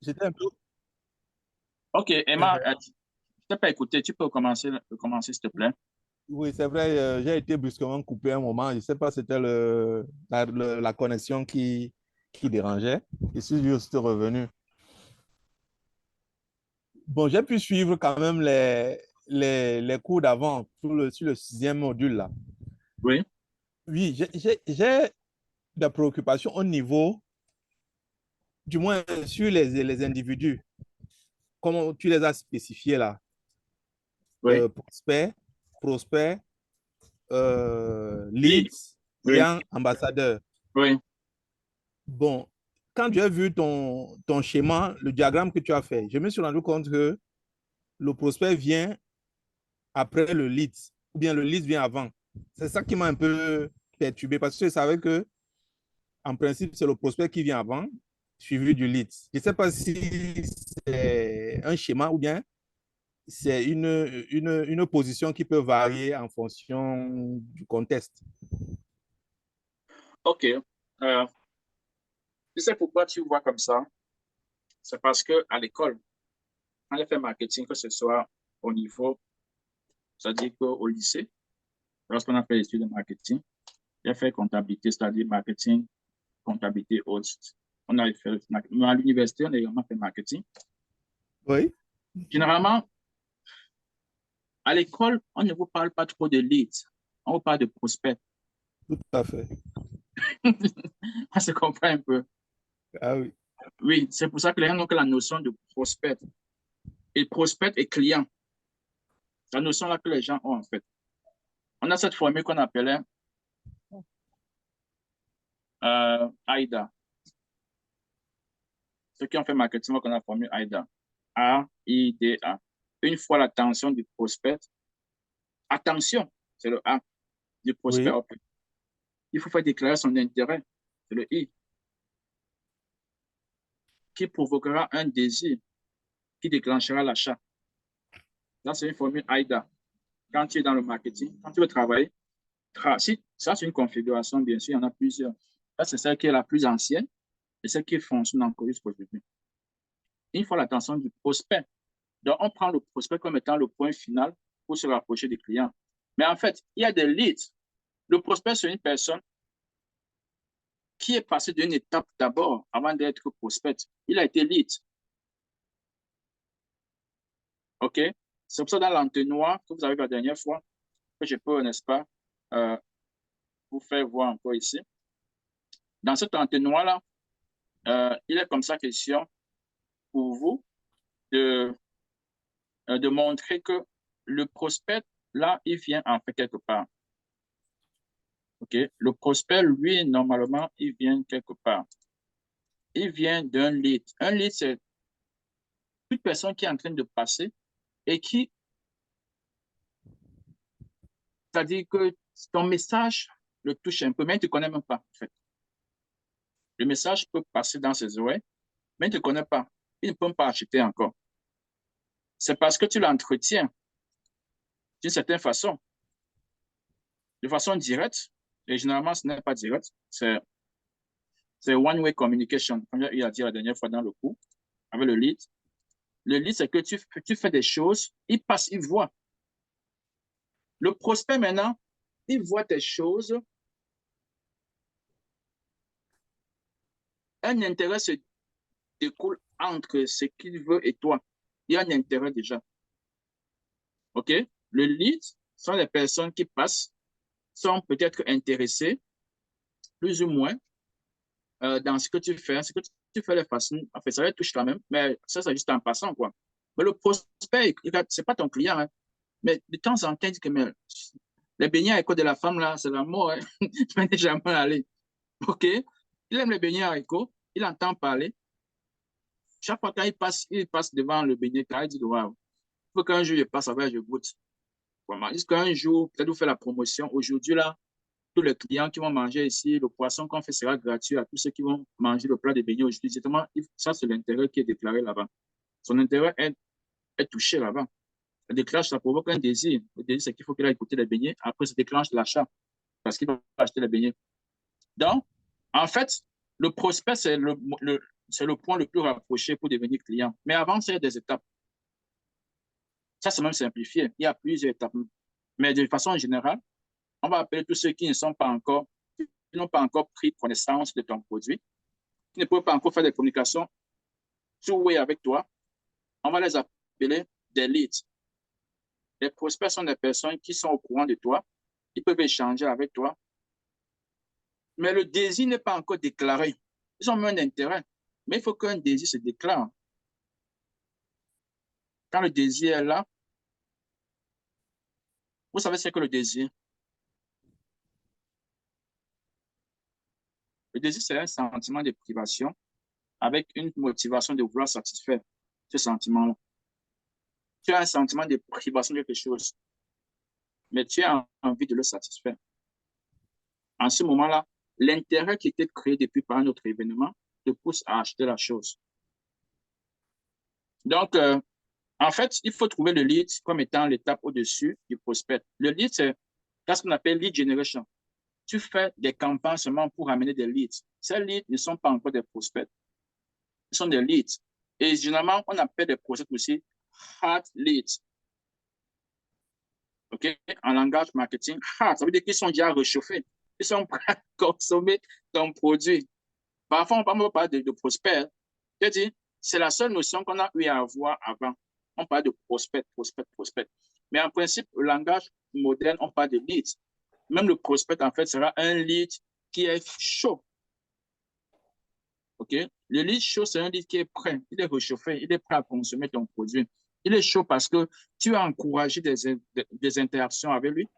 j'étais un peu. Ok, Emma, je t'ai pas écouté. Tu peux commencer, s'il te plaît. Oui, c'est vrai, j'ai été brusquement coupé un moment. Je ne sais pas si c'était la connexion qui dérangeait. Je suis juste revenu. Bon, j'ai pu suivre quand même les cours d'avant sur le sixième module là. Oui, Oui, j'ai des préoccupations au niveau, du moins sur les individus, comme tu les as spécifiés là. oui, Prospect, prospect, oui, leads, oui, client, ambassadeur. oui. Bon, quand j'ai vu ton schéma, le diagramme que tu as fait, je me suis rendu compte que le prospect vient après le lead, ou bien le lead vient avant. C'est ça qui m'a un peu perturbé parce que je savais que, en principe, c'est le prospect qui vient avant, suivi du lead. Je ne sais pas si c'est un schéma ou bien c'est une position qui peut varier en fonction du contexte. Ok. Tu sais pourquoi tu vois comme ça? C'est parce que à l'école, quand j'ai fait marketing, que ce soit au niveau, c'est-à-dire qu'au lycée, lorsqu'on a fait l'étude de marketing, j'ai fait comptabilité, c'est-à-dire marketing, comptabilité, audit. On a fait mais à l'université, on a également fait marketing. Oui, Généralement, à l'école, on ne vous parle pas trop de leads, on vous parle de prospects. tout à fait. On se comprend un peu. Ah oui, Oui, c'est pour ça que les gens ont que la notion de prospect. Et prospect et client, la notion là que les gens ont en fait. On a cette formule qu'on appelait AIDA. Ceux qui ont fait marketing, qu'on a formule AIDA. A-I-D-A. Une fois l'attention du prospect, attention, c'est le A du prospect. oui, Ok. Il faut faire déclarer son intérêt, c'est le I, qui provoquera un désir, qui déclenchera l'achat. Ça, c'est une formule AIDA. Quand tu es dans le marketing, quand tu veux travailler, si, ça, c'est une configuration, bien sûr, il y en a plusieurs. Ça, c'est celle qui est la plus ancienne et celle qui fonctionne encore jusqu'à aujourd'hui. Une fois l'attention du prospect. Donc, on prend le prospect comme étant le point final pour se rapprocher des clients. Mais en fait, il y a des leads. Le prospect, c'est une personne qui est passée d'une étape d'abord avant d'être prospect. Il a été lead. OK? C'est pour ça, dans l'entonnoir que vous avez vu la dernière fois, que je peux, n'est-ce pas, euh, vous faire voir encore ici. Dans cet entonnoir-là, il est comme ça question pour vous de, de montrer que le prospect, là, il vient en fait quelque part. OK? Le prospect, lui, normalement, il vient quelque part. Il vient d'un lead. Un lead, c'est toute personne qui est en train de passer et qui, c'est-à-dire que ton message le touche un peu, mais il ne te connaît même pas, en fait. Le message peut passer dans ses oreilles, mais il ne te connaît pas. Il ne peut pas acheter encore. C'est parce que tu l'entretiens d'une certaine façon, de façon directe, et généralement, ce n'est pas direct, c'est one-way communication, comme il a dit la dernière fois dans le cours, avec le lead. Le lead, c'est que tu fais des choses, il passe, il voit. Le prospect, maintenant, il voit tes choses, un intérêt se découle entre ce qu'il veut et toi. Il y a un intérêt déjà. OK? Le lead sont les personnes qui passent, sont peut-être intéressées, plus ou moins, dans ce que tu fais. Ce que tu fais les façons, en fait, ça les touche quand même, mais ça, c'est juste en passant, quoi. Mais le prospect, c'est pas ton client, hein. Mais de temps en temps, il dit que mais, les beignets à l'école de la femme, là, c'est la mort, hein. Je vais jamais aller. OK? Il aime les beignets à l'école, il entend parler. Chaque fois qu'il passe devant le beignet, il dit, waouh, il faut qu'un jour je passe avec, je goûte. Vraiment. Jusqu'à jour, peut-être vous faites la promotion. Aujourd'hui, là, tous les clients qui vont manger ici, le poisson qu'on fait sera gratuit à tous ceux qui vont manger le plat de beignets aujourd'hui. Justement, ça, c'est l'intérêt qui est déclaré là-bas. Son intérêt est touché là-bas. Le déclenche, ça provoque un désir. Le désir, c'est qu'il faut qu'il aille goûter les beignets. Après, ça déclenche l'achat parce qu'il va acheter les beignets. Donc, en fait, le prospect, c'est le point le plus rapproché pour devenir client. Mais avant, c'est des étapes. Ça, c'est même simplifié. Il y a plusieurs étapes. Mais de façon générale, on va appeler tous ceux qui ne sont pas encore, qui n'ont pas encore pris connaissance de ton produit, qui ne peuvent pas encore faire des communications two-way avec toi. On va les appeler des leads. Les prospects sont des personnes qui sont au courant de toi, ils peuvent échanger avec toi, mais le désir n'est pas encore déclaré. Ils ont un intérêt, mais il faut qu'un désir se déclare. Quand le désir est là, vous savez ce que le désir? Le désir, c'est un sentiment de privation avec une motivation de vouloir satisfaire ce sentiment-là. Tu as un sentiment de privation de quelque chose, mais tu as envie de le satisfaire. En ce moment-là, l'intérêt qui était créé depuis par un autre événement te pousse à acheter la chose. Donc, en fait, il faut trouver le lead comme étant l'étape au-dessus du prospect. Le lead, c'est ce qu'on appelle lead generation. Tu fais des campagnes seulement pour amener des leads. Ces leads ne sont pas encore des prospects. Ils sont des leads. Et généralement, on appelle des prospects aussi hard leads. OK? En langage marketing, hard, ça veut dire qu'ils sont déjà réchauffés. Ils sont prêts à consommer ton produit. Parfois, on parle pas de prospect. C'est la seule notion qu'on a eu à avoir avant. On parle de prospect, prospect, prospect. Mais en principe, le langage moderne, on parle de lead. Même le prospect, en fait, sera un lead qui est chaud. OK? Le lead chaud, c'est un lead qui est prêt. Il est réchauffé. Il est prêt à consommer ton produit. Il est chaud parce que tu as encouragé des interactions avec lui.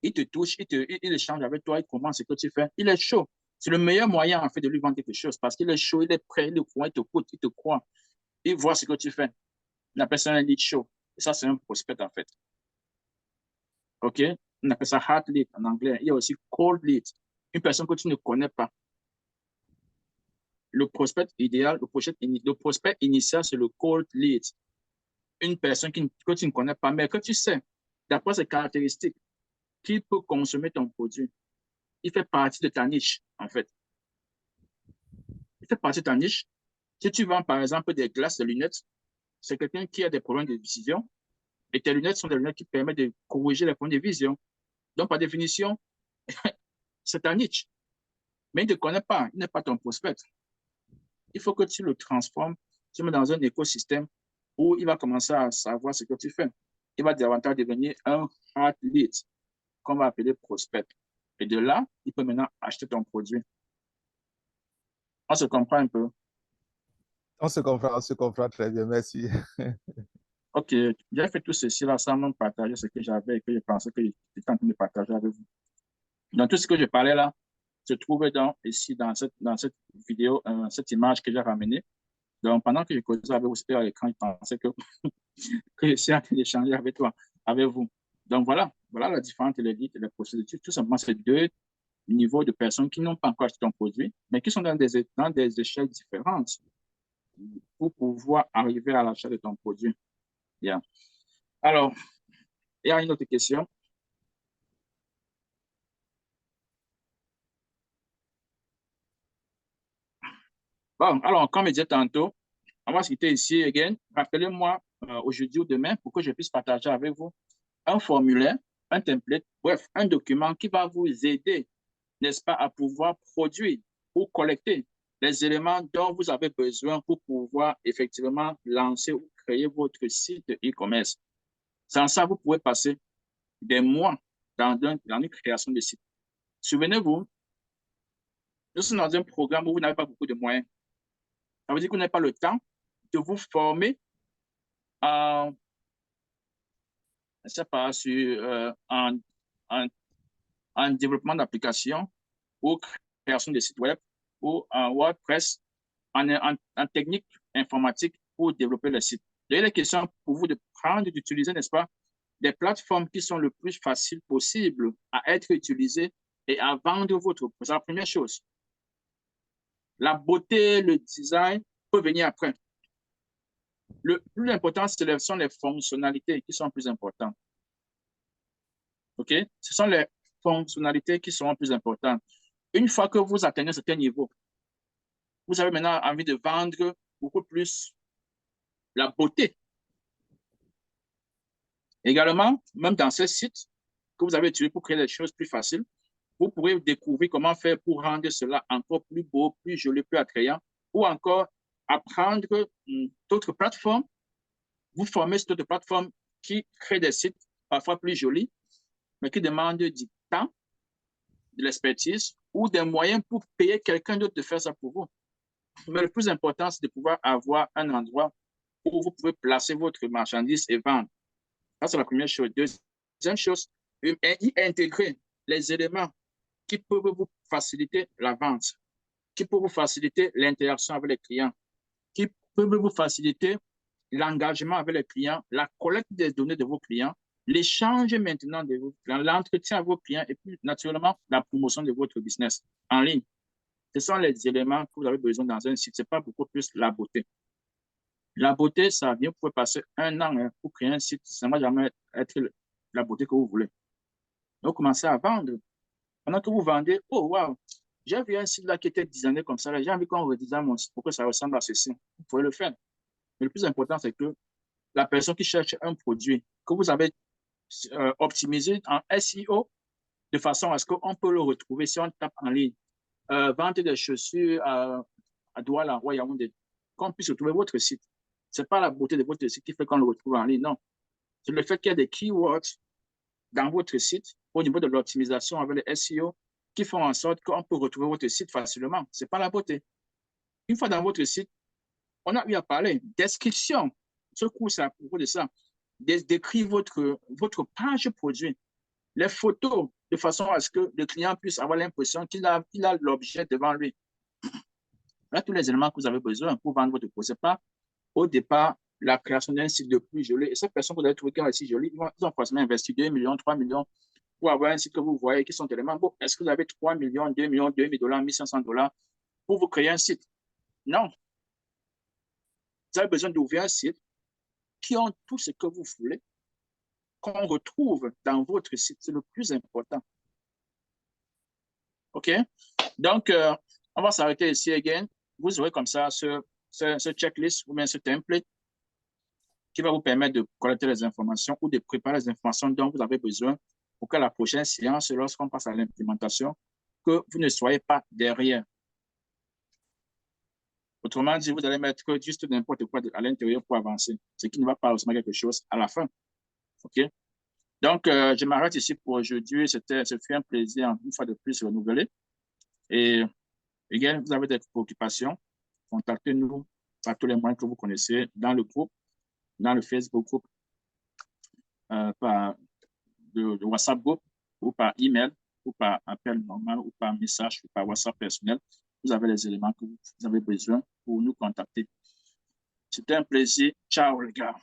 Il te touche, il échange avec toi, il commence ce que tu fais. Il est chaud. C'est le meilleur moyen, en fait, de lui vendre quelque chose parce qu'il est chaud, il est prêt, il est courant, il t'écoute, il te croit. Il voit ce que tu fais. On appelle ça un lead chaud. Et ça, c'est un prospect, en fait. OK? On appelle ça hard lead en anglais. Il y a aussi cold lead. Une personne que tu ne connais pas. Le prospect idéal, le prospect initial, c'est le cold lead. Une personne que tu ne connais pas, mais que tu sais, d'après ses caractéristiques, qui peut consommer ton produit. Il fait partie de ta niche, en fait. Il fait partie de ta niche. Si tu vends, par exemple, des glaces, des lunettes, c'est quelqu'un qui a des problèmes de vision et tes lunettes sont des lunettes qui permettent de corriger les problèmes de vision. Donc, par définition, c'est ta niche. Mais il ne te connaît pas, il n'est pas ton prospect. Il faut que tu le transformes, tu le mets dans un écosystème où il va commencer à savoir ce que tu fais. Il va davantage devenir un hard lead, qu'on va appeler prospect. Et de là, il peut maintenant acheter ton produit. On se comprend un peu. On se comprend très bien, merci. OK, j'ai fait tout ceci là sans même partager ce que j'avais et que je pensais que j'étais en train de partager avec vous. Donc, tout ce que je parlais là se trouve ici dans cette vidéo, cette image que j'ai ramenée. Donc, pendant que je causais avec vous, c'était à l'écran, je pensais que j'étais en train d'échanger avec toi, avec vous. Donc, voilà la différence entre les leads et les procédures. Tout simplement, c'est deux niveaux de personnes qui n'ont pas encore acheté ton produit, mais qui sont dans des échelles différentes pour pouvoir arriver à l'achat de ton produit. Bien. Alors, il y a une autre question. Bon, alors, comme je disais tantôt, on va se quitter ici again. Rappelez-moi aujourd'hui ou demain pour que je puisse partager avec vous un formulaire, un template, bref, un document qui va vous aider, n'est-ce pas, à pouvoir produire ou collecter les éléments dont vous avez besoin pour pouvoir effectivement lancer ou créer votre site de e-commerce. Sans ça, vous pouvez passer des mois dans une création de site. Souvenez-vous, nous sommes dans un programme où vous n'avez pas beaucoup de moyens. Ça veut dire que vous n'avez pas le temps de vous former en, je sais pas, en, en développement d'applications ou création de sites web ou en WordPress, en technique informatique pour développer le site. Il y a des questions pour vous de prendre, d'utiliser, n'est-ce pas, des plateformes qui sont le plus facile possible à être utilisées et à vendre votre produit. C'est la première chose. La beauté, le design peut venir après. Le plus important, ce sont les fonctionnalités qui sont plus importantes. OK? Ce sont les fonctionnalités qui sont plus importantes. Une fois que vous atteignez un certain niveau, vous avez maintenant envie de vendre beaucoup plus la beauté. Également, même dans ce site que vous avez utilisé pour créer des choses plus faciles, vous pourrez découvrir comment faire pour rendre cela encore plus beau, plus joli, plus attrayant, ou encore apprendre d'autres plateformes, vous former sur d'autres plateformes qui créent des sites parfois plus jolis, mais qui demandent du temps, de l'expertise ou des moyens pour payer quelqu'un d'autre de faire ça pour vous. Mais le plus important, c'est de pouvoir avoir un endroit où vous pouvez placer votre marchandise et vendre. Ça, c'est la première chose. Deuxième chose, y intégrer les éléments qui peuvent vous faciliter la vente, qui peuvent vous faciliter l'interaction avec les clients, qui peuvent vous faciliter l'engagement avec les clients, la collecte des données de vos clients, l'échange maintenant de vos clients, l'entretien avec vos clients et puis naturellement la promotion de votre business en ligne. Ce sont les éléments que vous avez besoin dans un site. Ce n'est pas beaucoup plus la beauté. La beauté, ça vient, vous pouvez passer un an pour créer un site, ça ne va jamais être la beauté que vous voulez. Donc, commencez à vendre. Pendant que vous vendez, oh wow, j'ai vu un site là qui était designé comme ça, j'ai envie qu'on redesigne mon site pour que ça ressemble à ceci. Vous pouvez le faire. Mais le plus important, c'est que la personne qui cherche un produit que vous avez optimisé en SEO de façon à ce qu'on peut le retrouver si on tape en ligne. Vente des chaussures à Douala, Roi Yaoundé, qu'on puisse retrouver votre site. Ce n'est pas la beauté de votre site qui fait qu'on le retrouve en ligne, non. C'est le fait qu'il y a des keywords dans votre site au niveau de l'optimisation avec les SEO qui font en sorte qu'on peut retrouver votre site facilement. Ce n'est pas la beauté. Une fois dans votre site, on a eu à parler. Description. Ce cours, c'est à propos de ça. Décrire votre page produit. Les photos, de façon à ce que le client puisse avoir l'impression qu'il a l'objet devant lui. Là, tous les éléments que vous avez besoin pour vendre votre produit. Ce n'est pas au départ la création d'un site de plus joli. Et cette personne que vous avez trouvé qui est un site joli, ils ont forcément investi 2 millions, 3 millions pour avoir un site que vous voyez qui sont éléments. Bon, est-ce que vous avez 3 millions, 2 millions, 2 000 $, 1 500 $ pour vous créer un site? Non. Vous avez besoin d'ouvrir un site qui ont tout ce que vous voulez, qu'on retrouve dans votre site. C'est le plus important. OK? Donc, on va s'arrêter ici again. Vous aurez comme ça ce checklist ou bien ce template qui va vous permettre de collecter les informations ou de préparer les informations dont vous avez besoin pour que la prochaine séance, lorsqu'on passe à l'implémentation, que vous ne soyez pas derrière. Autrement dit, vous allez mettre juste n'importe quoi à l'intérieur pour avancer, ce qui ne va pas ressembler à quelque chose à la fin. OK? Donc, je m'arrête ici pour aujourd'hui. Ce fut un plaisir, une fois de plus, de renouveler. Et également, vous avez des préoccupations, contactez-nous par tous les moyens que vous connaissez dans le groupe, dans le Facebook groupe, par le WhatsApp groupe, ou par email, ou par appel normal, ou par message, ou par WhatsApp personnel. Vous avez les éléments que vous avez besoin pour nous contacter. C'était un plaisir. Ciao, les gars.